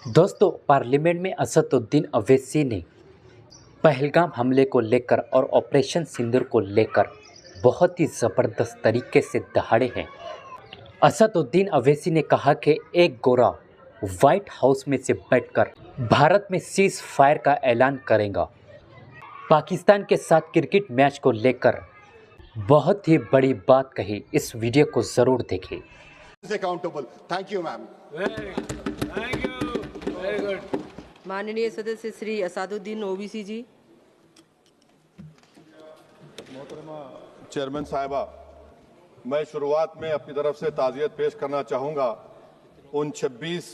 दोस्तों, पार्लियामेंट में असदुद्दीन ओवैसी ने पहलगाम हमले को लेकर और ऑपरेशन सिंदूर को लेकर बहुत ही ज़बरदस्त तरीके से दहाड़े हैं। असदुद्दीन ओवैसी ने कहा कि एक गोरा व्हाइट हाउस में से बैठकर भारत में सीज फायर का ऐलान करेगा। पाकिस्तान के साथ क्रिकेट मैच को लेकर बहुत ही बड़ी बात कही। इस वीडियो को ज़रूर देखें। Accountable. Thank you, ma'am. Thank you, very good. माननीय सदस्य श्री असदुद्दीन ओवैसी जी। मोहतरमा चेयरमैन साहिबा, मैं शुरुआत में अपनी तरफ से ताज़ियत पेश करना चाहूँगा उन 26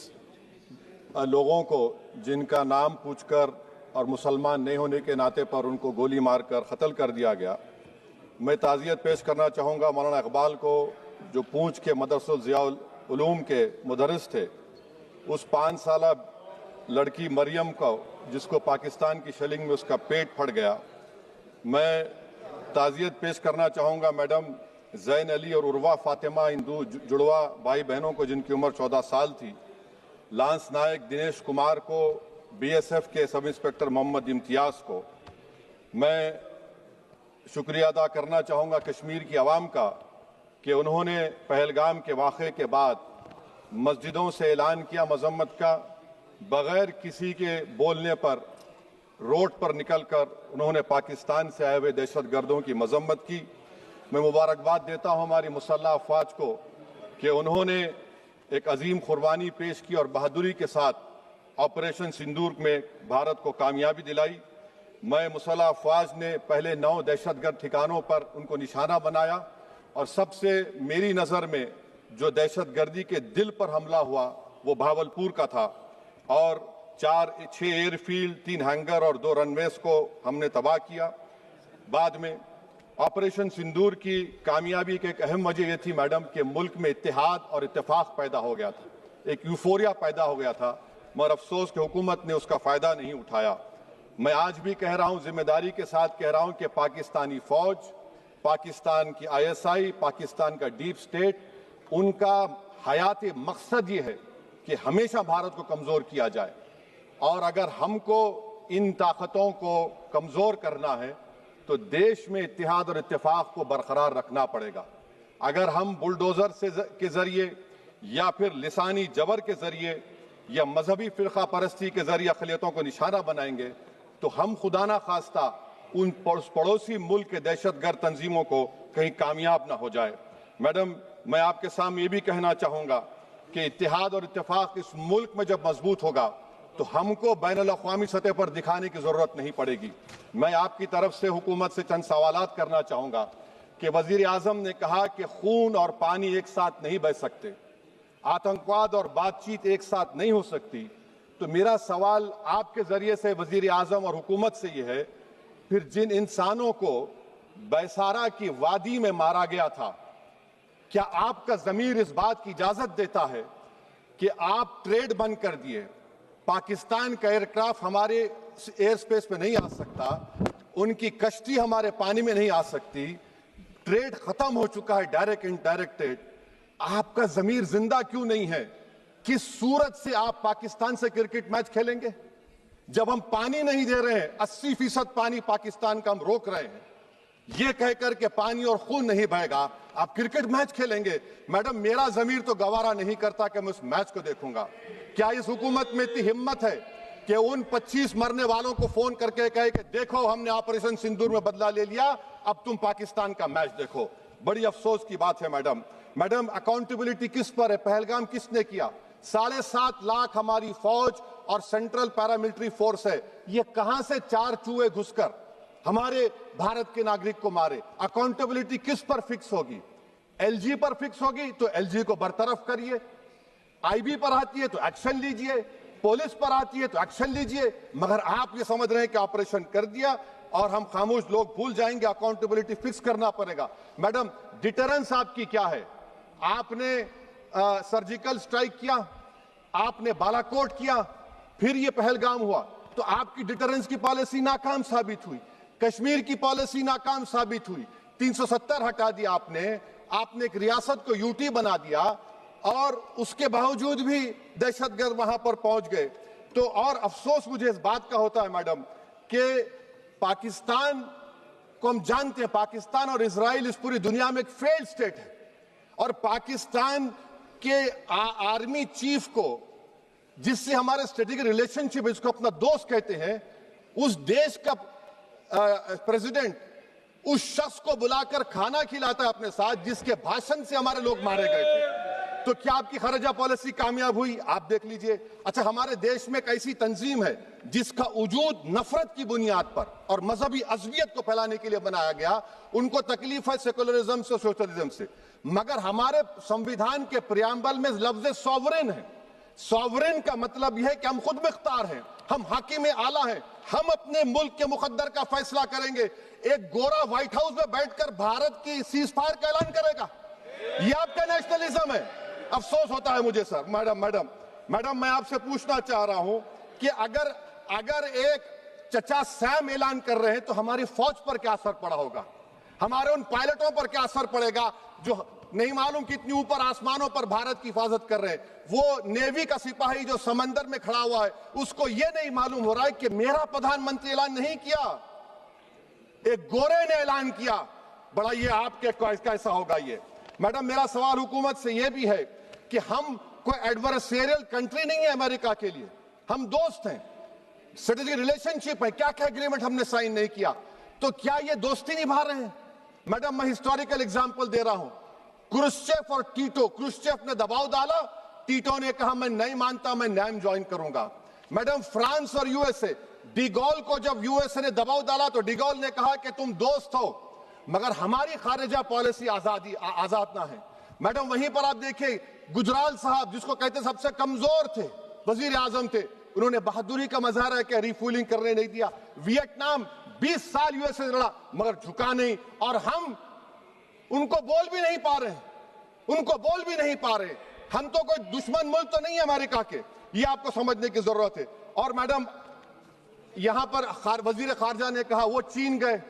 लोगों को जिनका नाम पूछकर और मुसलमान नहीं होने के नाते पर उनको गोली मारकर कत्ल कर दिया गया। मैं ताज़ियत पेश करना चाहूँगा मौलाना इकबाल को, जो पूंछ के मदरसुल ज़ियाउल उलूम के मुदर्रिस थे, उस 5 साला लड़की मरियम को जिसको पाकिस्तान की शेलिंग में उसका पेट फट गया। मैं ताज़ियत पेश करना चाहूँगा मैडम जैन अली और उर्वा फातिमा, इन दो जुड़वा भाई बहनों को जिनकी उम्र 14 साल थी। लांस नायक दिनेश कुमार को, बीएसएफ के सब इंस्पेक्टर मोहम्मद इम्तियाज़ को। मैं शुक्रिया अदा करना चाहूँगा कश्मीर की आवाम का कि उन्होंने पहलगाम के वाक़े के बाद मस्जिदों से ऐलान किया मजम्मत का, बग़ैर किसी के बोलने पर रोड पर निकलकर उन्होंने पाकिस्तान से आए हुए दहशतगर्दों की मजम्मत की। मैं मुबारकबाद देता हूँ हमारी मुसल्लह अफवाज को कि उन्होंने एक अजीम कुर्बानी पेश की और बहादुरी के साथ ऑपरेशन सिंदूर में भारत को कामयाबी दिलाई। मैं मुसल्लह अफवाज ने पहले 9 दहशतगर्द ठिकानों पर उनको निशाना बनाया और सबसे मेरी नज़र में जो दहशतगर्दी के दिल पर हमला हुआ वो भावलपुर का था और 6 एयरफील्ड, 3 हैंगर और 2 रनवेज को हमने तबाह किया। बाद में ऑपरेशन सिंदूर की कामयाबी की एक अहम वजह यह थी मैडम कि मुल्क में इत्तेहाद और इत्तेफाक पैदा हो गया था, एक यूफोरिया पैदा हो गया था, मगर अफसोस कि हुकूमत ने उसका फ़ायदा नहीं उठाया। मैं आज भी कह रहा हूँ, जिम्मेदारी के साथ कह रहा हूँ कि पाकिस्तानी फ़ौज, पाकिस्तान की ISI, पाकिस्तान का डीप स्टेट, उनका हयाती मकसद ये है कि हमेशा भारत को कमज़ोर किया जाए और अगर हमको इन ताकतों को कमज़ोर करना है तो देश में इत्तेहाद और इत्तेफाक को बरकरार रखना पड़ेगा। अगर हम बुलडोज़र के ज़रिए या फिर लिसानी जबर के ज़रिए या मजहबी फ़िरका परस्ती के ज़रिए अक़लियतों को निशाना बनाएंगे तो हम खुदा ना खास्ता उन पड़ोसी मुल्क के दहशतगर्द तंजीमों को कहीं कामयाब ना हो जाए। मैडम, मैं आपके सामने ये भी कहना चाहूँगा कि इत्तेहाद और इत्तेफाक इस मुल्क में जब मजबूत होगा तो हमको बैनुल अक़वामी सतह पर दिखाने की ज़रूरत नहीं पड़ेगी। मैं आपकी तरफ से हुकूमत से चंद सवालात करना चाहूँगा कि वज़ीर आज़म ने कहा कि खून और पानी एक साथ नहीं बह सकते, आतंकवाद और बातचीत एक साथ नहीं हो सकती। तो मेरा सवाल आपके ज़रिए से वज़ीर आज़म और हुकूमत से ये है, फिर जिन इंसानों को बैसारा की वादी में मारा गया था, क्या आपका ज़मीर इस बात की इजाज़त देता है कि आप ट्रेड बंद कर दिए, पाकिस्तान का एयरक्राफ्ट हमारे एयर स्पेस पे नहीं आ सकता, उनकी कश्ती हमारे पानी में नहीं आ सकती, ट्रेड खत्म हो चुका है डायरेक्ट इनडायरेक्टेड, आपका ज़मीर जिंदा क्यों नहीं है? किस सूरत से आप पाकिस्तान से क्रिकेट मैच खेलेंगे जब हम पानी नहीं दे रहे हैं? 80% पानी पाकिस्तान का हम रोक रहे हैं, ये कहकर के पानी और खून नहीं बहेगा, आप क्रिकेट मैच खेलेंगे? मैडम, मेरा ज़मीर तो गवारा नहीं करता कि मैं उस मैच को देखूंगा। क्या इस हुकूमत में इतनी हिम्मत है कि उन 25 मरने वालों को फोन करके कहे कि देखो हमने ऑपरेशन सिंदूर में बदला ले लिया, अब तुम पाकिस्तान का मैच देखो? बड़ी अफसोस की बात है मैडम। मैडम, अकाउंटेबिलिटी किस पर है? पहलगाम किसने किया? 7.5 लाख हमारी फौज और सेंट्रल पैरामिलिट्री फोर्स है, ये कहां से 4 चूहे घुसकर हमारे भारत के नागरिक को मारे? अकाउंटेबिलिटी किस पर फिक्स होगी? LG पर फिक्स होगी तो LG को बरतरफ करिए, IB पर आती है तो एक्शन लीजिए, पुलिस पर आती है तो एक्शन लीजिए, मगर आप ये समझ रहे हैं कि ऑपरेशन कर दिया और हम खामोश लोग भूल जाएंगे। अकाउंटेबिलिटी फिक्स करना पड़ेगा। मैडम, डिटरेंस आपकी क्या है? आपने सर्जिकल स्ट्राइक किया, आपने बालाकोट किया, फिर ये पहलगाम हुआ, तो आपकी डिटरेंस की पॉलिसी नाकाम साबित हुई, कश्मीर की पॉलिसी नाकाम साबित हुई, 370 हटा दिया आपने एक रियासत को यूटी बना दिया और उसके बावजूद भी दहशतगर्द वहां पर पहुंच गए। तो और अफसोस मुझे इस बात का होता है मैडम कि पाकिस्तान को हम जानते हैं, पाकिस्तान और इजराइल इस पूरी दुनिया में एक फेल्ड स्टेट है, और पाकिस्तान के आर्मी चीफ को, जिससे हमारे स्ट्रेटेजिक रिलेशनशिप, इसको अपना दोस्त कहते हैं, उस देश का प्रेसिडेंट उस शख्स को बुलाकर खाना खिलाता है अपने साथ, जिसके भाषण से हमारे लोग मारे गए थे। तो क्या आपकी खारजा पॉलिसी कामयाब हुई? आप देख लीजिए। अच्छा, हमारे देश में एक ऐसी तंजीम है जिसका वजूद नफरत की बुनियाद पर और मजहबी अज़वियत को फैलाने के लिए बनाया गया। उनको तकलीफ है सेकुलरिज्म से, सोशलिज्म से, मगर हमारे संविधान के प्रियम्बल में लफ्ज सॉवरेन है। सॉवरेन का मतलब यह है कि हम खुद मुख्तार हैं, हम हाकिम आला हैं, हम अपने मुल्क के मुकद्दर का फैसला करेंगे। एक गोरा व्हाइट हाउस में बैठकर भारत की सीज फायर का ऐलान करेगा? यह आपका नेशनलिज्म है? अफसोस होता है मुझे सर। मैडम मैं आपसे पूछना चाह रहा हूं कि अगर एक चचा सैम ऐलान कर रहे हैं तो हमारी फौज पर क्या असर पड़ा होगा? हमारे उन पायलटों पर क्या असर पड़ेगा जो नहीं मालूम कितनी ऊपर आसमानों पर भारत की हिफाजत कर रहे हैं? वो नेवी का सिपाही जो समंदर में खड़ा हुआ है, उसको यह नहीं मालूम हो रहा है कि मेरा प्रधानमंत्री ऐलान नहीं किया, एक गोरे ने ऐलान किया। बड़ा ये आपके कैसा होगा ये? मैडम मेरा सवाल हुकूमत से यह भी है कि हम कोई एडवर्सेरियल कंट्री नहीं है अमेरिका के लिए, हम दोस्त हैं, स्ट्रेटेजिक रिलेशनशिप है। क्या क्या एग्रीमेंट हमने साइन नहीं किया, तो क्या ये दोस्ती निभा रहे हैं? मैडम मैं हिस्टोरिकल एग्जांपल दे रहा हूं, क्रुश्चेव और टीटो। क्रुश्चेव ने दबाव डाला, टीटो ने कहा मैं नहीं मानता, मैं नैम ज्वाइन करूंगा। मैडम फ्रांस और यूएसए, डिगोल को जब यूएसए ने दबाव डाला तो डिगोल ने कहा कि तुम दोस्त हो मगर हमारी खारिजा पॉलिसी आजाद ना है। मैडम वहीं पर आप देखिए गुजराल साहब, जिसको कहते सबसे कमजोर थे, वजीर आजम थे, उन्होंने बहादुरी का मजारा है कि रिफूलिंग करने नहीं दिया। वियतनाम 20 साल यूएसए लड़ा मगर झुका नहीं, और हम उनको बोल भी नहीं पा रहे, हम तो कोई दुश्मन मुल्क तो नहीं है अमेरिका के, ये आपको समझने की जरूरत है। और मैडम यहां पर वजीर खारजा ने कहा वो चीन गए,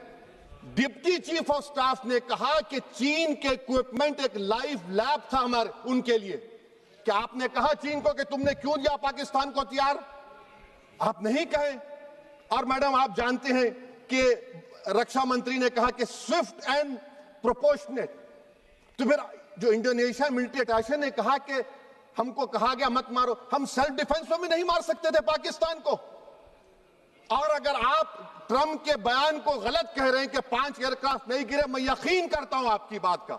डिप्टी चीफ ऑफ स्टाफ ने कहा कि चीन के इक्विपमेंट एक लाइव लैब था हमारे उनके लिए। क्या आपने कहा चीन को कि तुमने क्यों दिया पाकिस्तान को हथियार? आप नहीं कहे। और मैडम आप जानते हैं कि रक्षा मंत्री ने कहा कि स्विफ्ट एंड प्रोपोर्शनेट, तो फिर जो इंडोनेशिया मिलिट्री अटैचे ने कहा कि हमको कहा गया मत मारो, हम सेल्फ डिफेंस में भी नहीं मार सकते थे पाकिस्तान को। और अगर आप ट्रंप के बयान को गलत कह रहे हैं कि 5 एयरक्राफ्ट नहीं गिरे, मैं यकीन करता हूं आपकी बात का,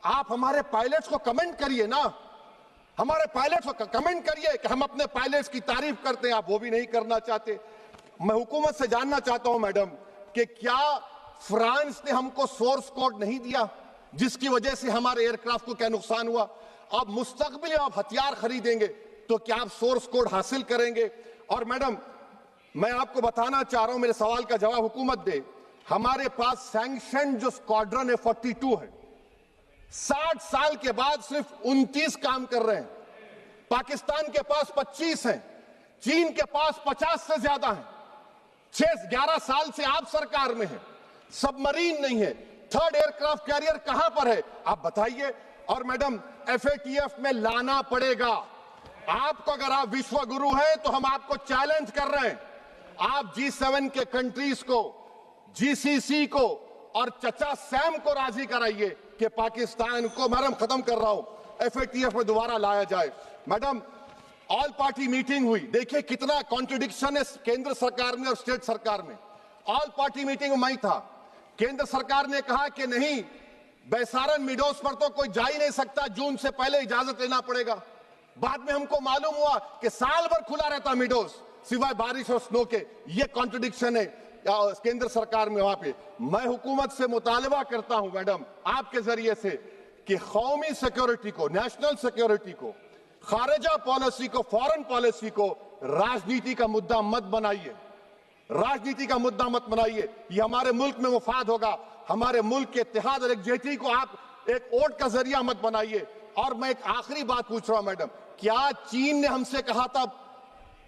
आप हमारे पायलट्स को कमेंट करिए ना, हमारे पायलट्स को कमेंट करिए कि हम अपने पायलट्स की तारीफ करते हैं, आप वो भी नहीं करना चाहते। मैं हुकूमत से जानना चाहता हूं मैडम कि क्या फ्रांस ने हमको सोर्स कोड नहीं दिया जिसकी वजह से हमारे एयरक्राफ्ट को क्या नुकसान हुआ? अब मुस्तकबिल में आप हथियार खरीदेंगे तो क्या आप सोर्स कोड हासिल करेंगे? और मैडम मैं आपको बताना चाह रहा हूं, मेरे सवाल का जवाब हुकूमत दे, हमारे पास सैंक्शन जो स्क्वाड्रन है 42 है, 60 साल के बाद सिर्फ 29 काम कर रहे हैं। पाकिस्तान के पास 25 हैं, चीन के पास 50 से ज्यादा हैं। 11 साल से आप सरकार में हैं, सबमरीन नहीं है, थर्ड एयरक्राफ्ट कैरियर कहां पर है आप बताइए। और मैडम FATF में लाना पड़ेगा आपको। अगर आप विश्व गुरु हैं तो हम आपको चैलेंज कर रहे हैं, आप G7 के कंट्रीज को, GCC को और चचा सैम को राजी कराइए कि पाकिस्तान को, मैडम खत्म कर रहा हूं, FATF में दोबारा लाया जाए। मैडम ऑल पार्टी मीटिंग हुई, देखिए कितना कॉन्ट्रडिक्शन है केंद्र सरकार में और स्टेट सरकार में। ऑल पार्टी मीटिंग में मैं था, केंद्र सरकार ने कहा कि नहीं, बैसारन मिडोस पर तो कोई जा ही नहीं सकता, जून से पहले इजाजत लेना पड़ेगा। बाद में हमको मालूम हुआ कि साल भर खुला रहता मिडोस सिवाय बारिश और स्नो के। ये कॉन्ट्रडिक्शन है केंद्र सरकार में। वहां पे मैं हुकूमत से मुतालबा करता हूं मैडम आपके जरिए से कि कौमी सिक्योरिटी को, नेशनल सिक्योरिटी को, खारिजा पॉलिसी को, फॉरेन पॉलिसी को राजनीति का मुद्दा मत बनाइए, राजनीति का मुद्दा मत बनाइए। ये हमारे मुल्क में मुफाद होगा, हमारे मुल्क के इत्तेहाद और एकजुटती को आप एक वोट का जरिया मत बनाइए। और मैं एक आखिरी बात पूछ रहा हूं मैडम, क्या चीन ने हमसे कहा था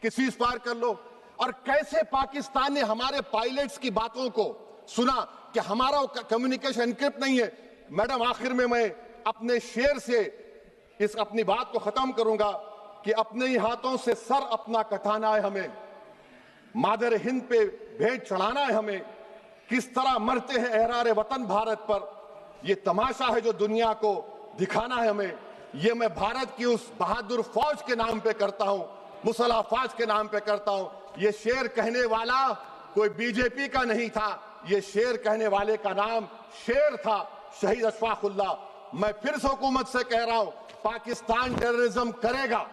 कि सीज फायर कर लो? और कैसे पाकिस्तान ने हमारे पायलट्स की बातों को सुना कि हमारा कम्युनिकेशन एनक्रिप्ट नहीं है? मैडम आखिर में मैं अपने शेर से इस अपनी बात को खत्म करूंगा कि अपने ही हाथों से सर अपना कटाना है हमें, मादर हिंद पे भेंट चढ़ाना है हमें, किस तरह मरते हैं एहरारे वतन भारत पर, यह तमाशा है जो दुनिया को दिखाना है हमें। ये मैं भारत की उस बहादुर फौज के नाम पे करता हूं, मुसल्लह फौज के नाम पे करता हूं। ये शेर कहने वाला कोई बीजेपी का नहीं था, ये शेर कहने वाले का नाम शेर था, शहीद अशफाकुल्लाह। मैं फिर से हुकूमत से कह रहा हूं, पाकिस्तान टेररिज्म करेगा,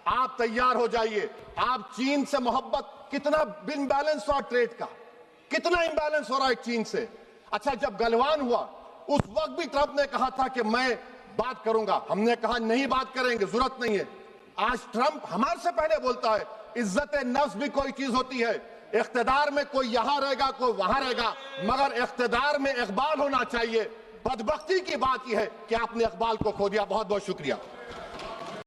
आप तैयार हो जाइए। आप चीन से मोहब्बत, कितना इम्बैलेंस हुआ ट्रेड का, कितना इम्बैलेंस हो रहा है चीन से। अच्छा, जब गलवान हुआ उस वक्त भी ट्रंप ने कहा था कि मैं बात करूंगा, हमने कहा नहीं बात करेंगे, जरूरत नहीं है। आज ट्रंप हमारे से पहले बोलता है इज्जत नफ्स भी कोई चीज होती है, इख्तिदार में कोई यहां रहेगा कोई वहां रहेगा, मगर इख्तिदार में इकबाल होना चाहिए। बदबख्ती की बात यह है कि आपने इकबाल को खो दिया। बहुत बहुत शुक्रिया।